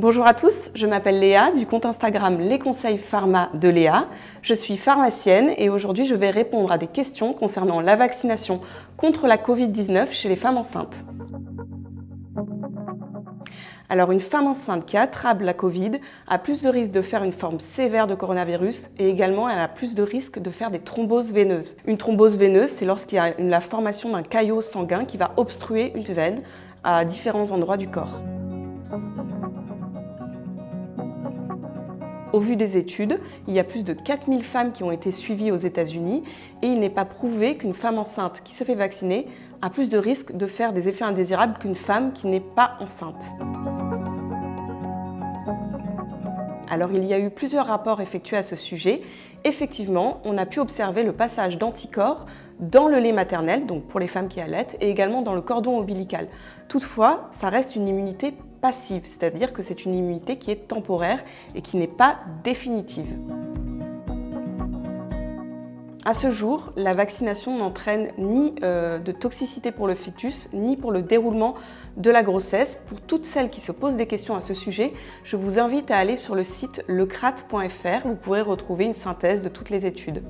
Bonjour à tous, je m'appelle Léa du compte Instagram Les Conseils Pharma de Léa. Je suis pharmacienne et aujourd'hui je vais répondre à des questions concernant la vaccination contre la Covid-19 chez les femmes enceintes. Alors une femme enceinte qui attrape la Covid a plus de risques de faire une forme sévère de coronavirus et également elle a plus de risques de faire des thromboses veineuses. Une thrombose veineuse, c'est lorsqu'il y a la formation d'un caillot sanguin qui va obstruer une veine à différents endroits du corps. Au vu des études, il y a plus de 4000 femmes qui ont été suivies aux États-Unis et il n'est pas prouvé qu'une femme enceinte qui se fait vacciner a plus de risques de faire des effets indésirables qu'une femme qui n'est pas enceinte. Alors il y a eu plusieurs rapports effectués à ce sujet. Effectivement, on a pu observer le passage d'anticorps dans le lait maternel, donc pour les femmes qui allaitent, et également dans le cordon ombilical. Toutefois, ça reste une immunité passive, c'est-à-dire que c'est une immunité qui est temporaire et qui n'est pas définitive. À ce jour, la vaccination n'entraîne ni de toxicité pour le fœtus, ni pour le déroulement de la grossesse. Pour toutes celles qui se posent des questions à ce sujet, je vous invite à aller sur le site lecrat.fr, vous pourrez retrouver une synthèse de toutes les études.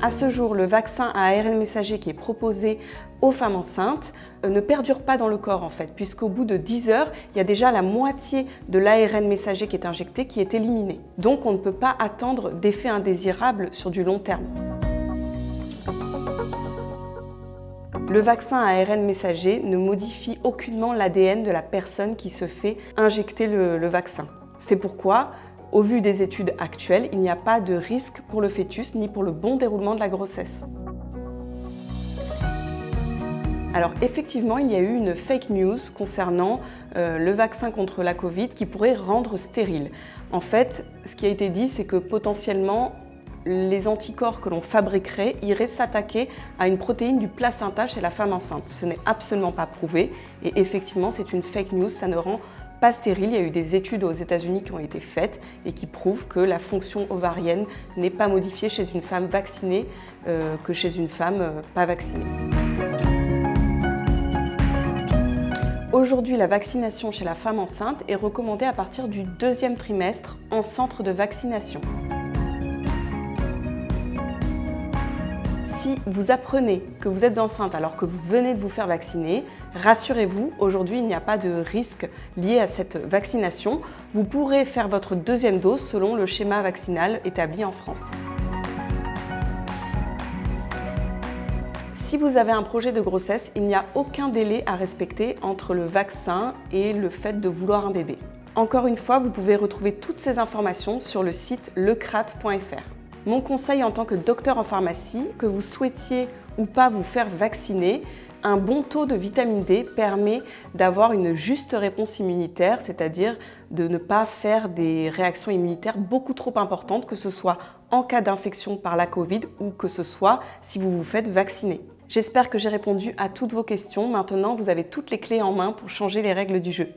À ce jour, le vaccin à ARN messager qui est proposé aux femmes enceintes ne perdure pas dans le corps en fait, puisqu'au bout de 10 heures, il y a déjà la moitié de l'ARN messager qui est injecté qui est éliminé. Donc on ne peut pas attendre d'effets indésirables sur du long terme. Le vaccin à ARN messager ne modifie aucunement l'ADN de la personne qui se fait injecter le vaccin. C'est pourquoi, au vu des études actuelles, il n'y a pas de risque pour le fœtus ni pour le bon déroulement de la grossesse. Alors effectivement, il y a eu une fake news concernant le vaccin contre la Covid qui pourrait rendre stérile. En fait, ce qui a été dit, c'est que potentiellement, les anticorps que l'on fabriquerait iraient s'attaquer à une protéine du placenta chez la femme enceinte. Ce n'est absolument pas prouvé et effectivement, c'est une fake news, ça ne rend pas stérile. Il y a eu des études aux États-Unis qui ont été faites et qui prouvent que la fonction ovarienne n'est pas modifiée chez une femme vaccinée que chez une femme pas vaccinée. Aujourd'hui, la vaccination chez la femme enceinte est recommandée à partir du 2e trimestre en centre de vaccination. Si vous apprenez que vous êtes enceinte alors que vous venez de vous faire vacciner, rassurez-vous, aujourd'hui il n'y a pas de risque lié à cette vaccination. Vous pourrez faire votre 2e dose selon le schéma vaccinal établi en France. Si vous avez un projet de grossesse, il n'y a aucun délai à respecter entre le vaccin et le fait de vouloir un bébé. Encore une fois, vous pouvez retrouver toutes ces informations sur le site lecrat.fr. Mon conseil en tant que docteur en pharmacie, que vous souhaitiez ou pas vous faire vacciner, un bon taux de vitamine D permet d'avoir une juste réponse immunitaire, c'est-à-dire de ne pas faire des réactions immunitaires beaucoup trop importantes, que ce soit en cas d'infection par la Covid ou que ce soit si vous vous faites vacciner. J'espère que j'ai répondu à toutes vos questions. Maintenant, vous avez toutes les clés en main pour changer les règles du jeu.